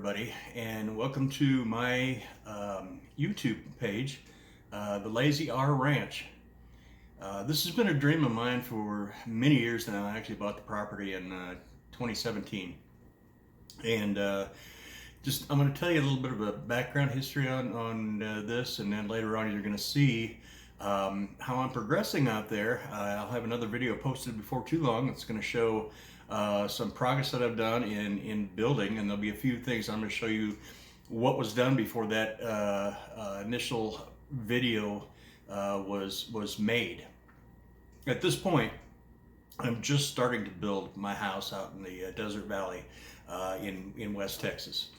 everybody, and welcome to my YouTube page, The Lazy R Ranch. This has been a dream of mine for many years now. I actually bought the property in 2017, and I'm going to tell you a little bit of a background history on this, and then later on you're going to see how I'm progressing out there. I'll have another video posted before too long that's going to show some progress that I've done in building, and there'll be a few things I'm going to show you what was done before that initial video was made. At this point, I'm just starting to build my house out in the Desert Valley in West Texas.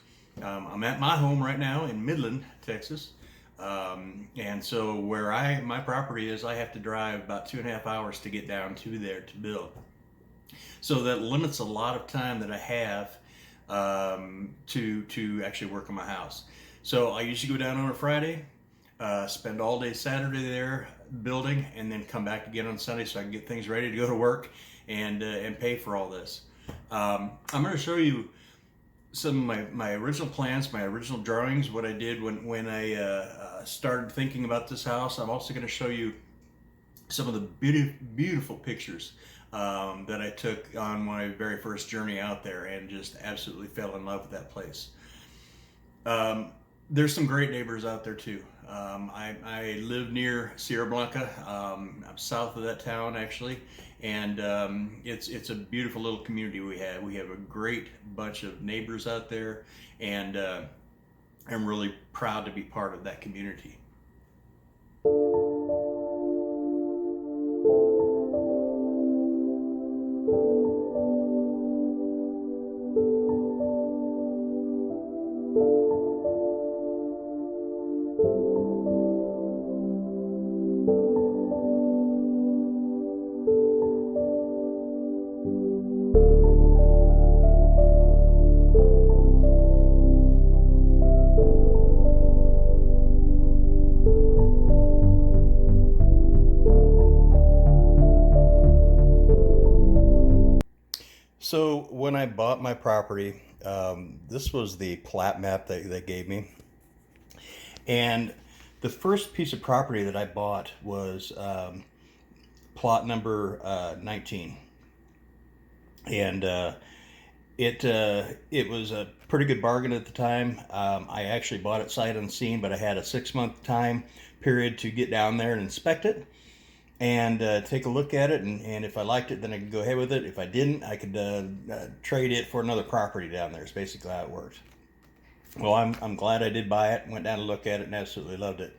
I'm at my home right now in Midland, Texas. And so where my property is, I have to drive about 2.5 hours to get down to there to build. So that limits a lot of time that I have to actually work on my house. So I usually go down on a Friday, spend all day Saturday there building, and then come back again on Sunday so I can get things ready to go to work and pay for all this. I'm going to show you some of my original plans, my original drawings, what I did when I started thinking about this house. I'm also going to show you some of the beautiful pictures that I took on my very first journey out there, and just absolutely fell in love with that place. There's some great neighbors out there too. I live near Sierra Blanca. I'm south of that town actually, and it's a beautiful little community we have. We have a great bunch of neighbors out there, and I'm really proud to be part of that community. So when I bought my property, this was the plat map that they gave me. And the first piece of property that I bought was plot number 19. And it was a pretty good bargain at the time. I actually bought it sight unseen, but I had a 6-month time period to get down there and inspect it and take a look at it, and if I liked it, then I could go ahead with it. If I didn't, I could trade it for another property down there. It's basically how it worked. Well, I'm glad I did buy it, went down to look at it, and absolutely loved it.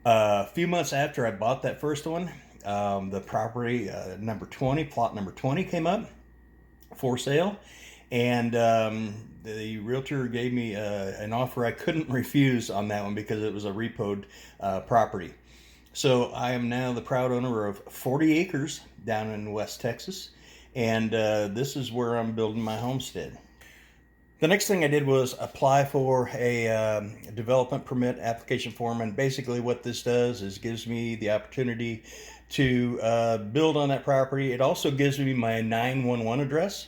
A few months after I bought that first one, the property number 20, plot number 20 came up for sale, and the realtor gave me an offer I couldn't refuse on that one because it was a repoed property. So I am now the proud owner of 40 acres down in West Texas, and this is where I'm building my homestead. The next thing I did was apply for a development permit application form, and basically what this does is gives me the opportunity to build on that property. It also gives me my 911 address,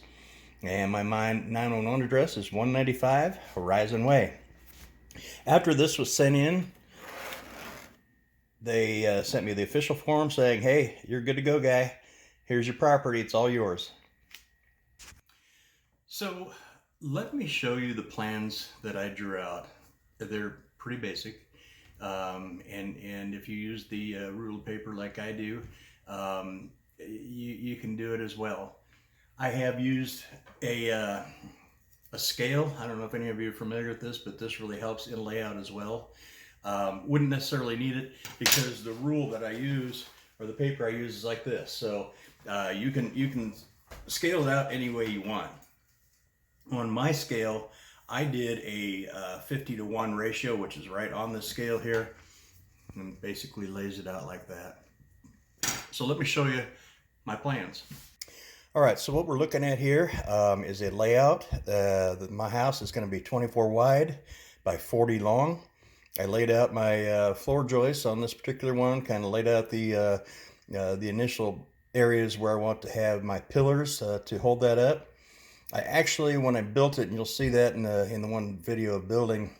and my 911 address is 195 Horizon Way. After this was sent in, they sent me the official form saying, hey, you're good to go, guy. Here's your property. It's all yours. So let me show you the plans that I drew out. They're pretty basic. And if you use the ruled paper like I do, you can do it as well. I have used a scale. I don't know if any of you are familiar with this, but this really helps in layout as well. Wouldn't necessarily need it because the rule that I use, or the paper I use, is like this. So you can scale it out any way you want. On my scale, I did a 50-to-1 ratio, which is right on the scale here, and basically lays it out like that. So let me show you my plans. All right, so what we're looking at here is a layout. My house is going to be 24 wide by 40 long. I laid out my floor joists on this particular one, kind of laid out the initial areas where I want to have my pillars to hold that up. I actually, when I built it, and you'll see that in the one video of building,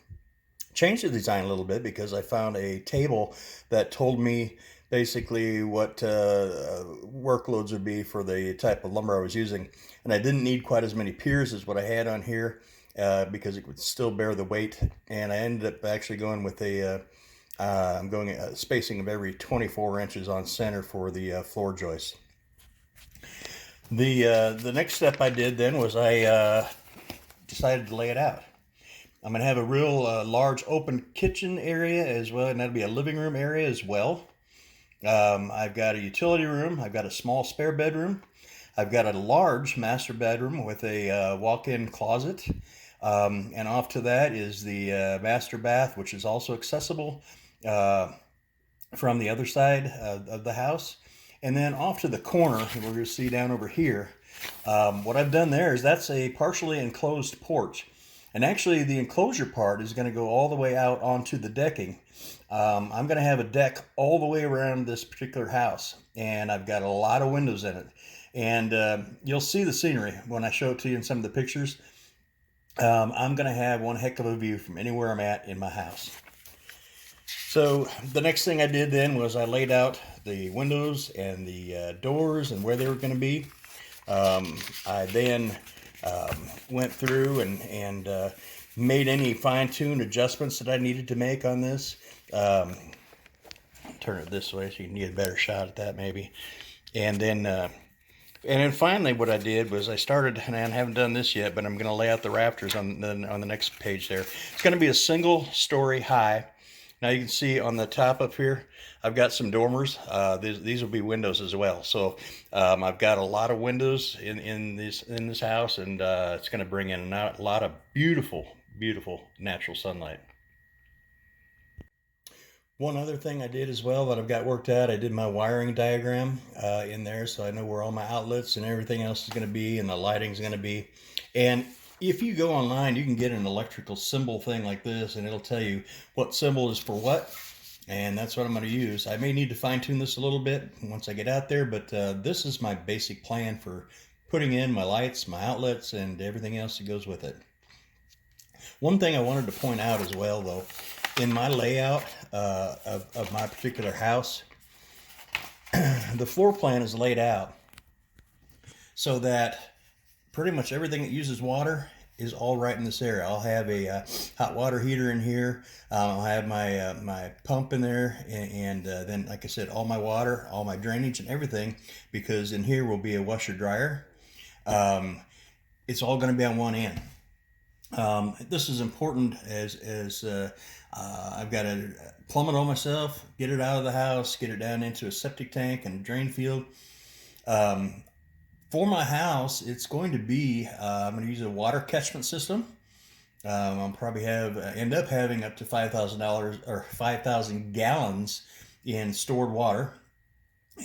changed the design a little bit because I found a table that told me basically what workloads would be for the type of lumber I was using. And I didn't need quite as many piers as what I had on here because it would still bear the weight. And I ended up actually going with I'm going a spacing of every 24 inches on center for the floor joist. The next step I did then was I decided to lay it out. I'm going to have a real large open kitchen area as well, and that'll be a living room area as well. I've got a utility room. I've got a small spare bedroom. I've got a large master bedroom with a walk-in closet. And off to that is the master bath, which is also accessible from the other side of the house. And then off to the corner, we're going to see down over here, what I've done there is that's a partially enclosed porch. And actually the enclosure part is going to go all the way out onto the decking. I'm going to have a deck all the way around this particular house, and I've got a lot of windows in it. And you'll see the scenery when I show it to you in some of the pictures. I'm going to have one heck of a view from anywhere I'm at in my house. So the next thing I did then was I laid out the windows and the doors and where they were going to be. I then went through and made any fine-tuned adjustments that I needed to make on this. Turn it this way so you can get a better shot at that maybe. And then finally what I did was I started, and I haven't done this yet, but I'm going to lay out the rafters on the next page there. It's going to be a single story high. Now you can see on the top up here, I've got some dormers. These will be windows as well. So I've got a lot of windows in this house, and it's going to bring in a lot of beautiful, beautiful natural sunlight. One other thing I did as well that I've got worked out, I did my wiring diagram in there, so I know where all my outlets and everything else is going to be, and the lighting is going to be. And if you go online, you can get an electrical symbol thing like this, and it'll tell you what symbol is for what, and that's what I'm going to use. I may need to fine-tune this a little bit once I get out there, but this is my basic plan for putting in my lights, my outlets, and everything else that goes with it. One thing I wanted to point out as well, though, in my layout of my particular house, the floor plan is laid out so that pretty much everything that uses water is all right in this area. I'll have a hot water heater in here. I'll have my my pump in there, and then, like I said, all my water, all my drainage and everything, because in here will be a washer dryer. It's all going to be on one end. This is important as I've got to plumb it all myself, get it out of the house, get it down into a septic tank and a drain field. For my house, it's going to be, I'm going to use a water catchment system. I'll probably end up having up to $5,000 or 5,000 gallons in stored water.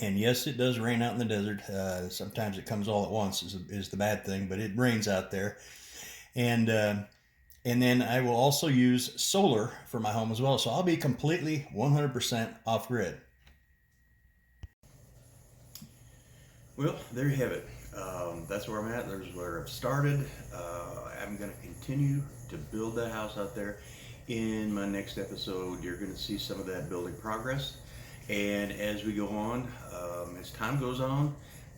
And yes, it does rain out in the desert. Sometimes it comes all at once is the bad thing, but it rains out there. And then I will also use solar for my home as well. So I'll be completely 100% off grid. Well, there you have it. That's where I'm at. There's where I've started. I'm going to continue to build that house out there. In my next episode, you're going to see some of that building progress. And as we go on, as time goes on,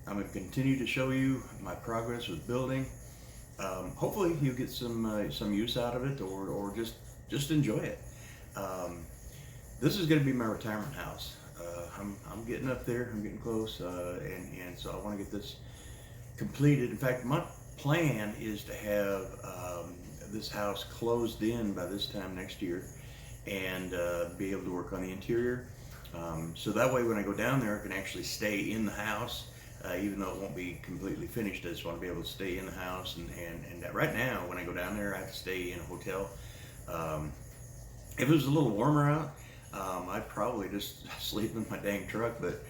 I'm going to continue to show you my progress with building. Hopefully you get some use out of it, or just enjoy it. This is going to be my retirement house. I'm getting up there. I'm getting close, and so I want to get this completed. In fact, my plan is to have this house closed in by this time next year, and be able to work on the interior. So that way, when I go down there, I can actually stay in the house. Even though it won't be completely finished, I just want to be able to stay in the house. And right now, when I go down there, I have to stay in a hotel. If it was a little warmer out, I'd probably just sleep in my dang truck, but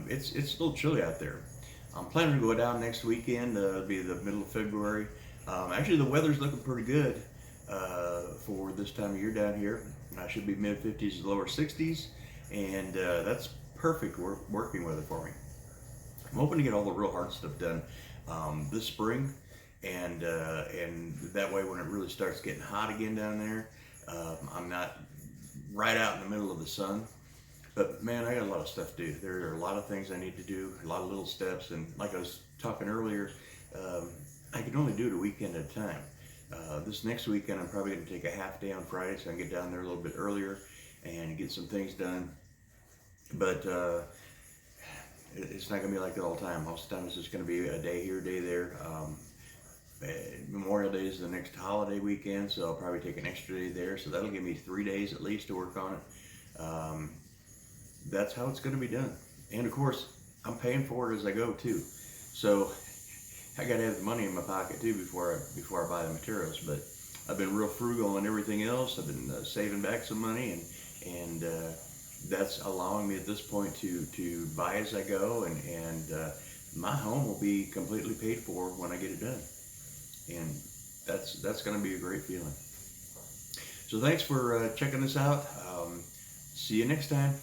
it's a little chilly out there. I'm planning to go down next weekend. It'll be the middle of February. Actually, the weather's looking pretty good for this time of year down here. I should be mid-50s to lower 60s, and that's perfect working weather for me. I'm hoping to get all the real hard stuff done this spring, and that way when it really starts getting hot again down there, I'm not right out in the middle of the sun. But man, I got a lot of stuff to do. There are a lot of things I need to do, a lot of little steps, and like I was talking earlier, I can only do it a weekend at a time. This next weekend, I'm probably going to take a half day on Friday, so I can get down there a little bit earlier and get some things done. But it's not going to be like that all the time. Most of the time, it's just going to be a day here, a day there. Memorial Day is the next holiday weekend, so I'll probably take an extra day there. So that'll give me 3 days at least to work on it. That's how it's going to be done. And of course, I'm paying for it as I go too. So I got to have the money in my pocket too before I buy the materials. But I've been real frugal on everything else. I've been saving back some money, and that's allowing me at this point to buy as I go, and my home will be completely paid for when I get it done, and that's going to be a great feeling. So thanks for checking this out. See you next time.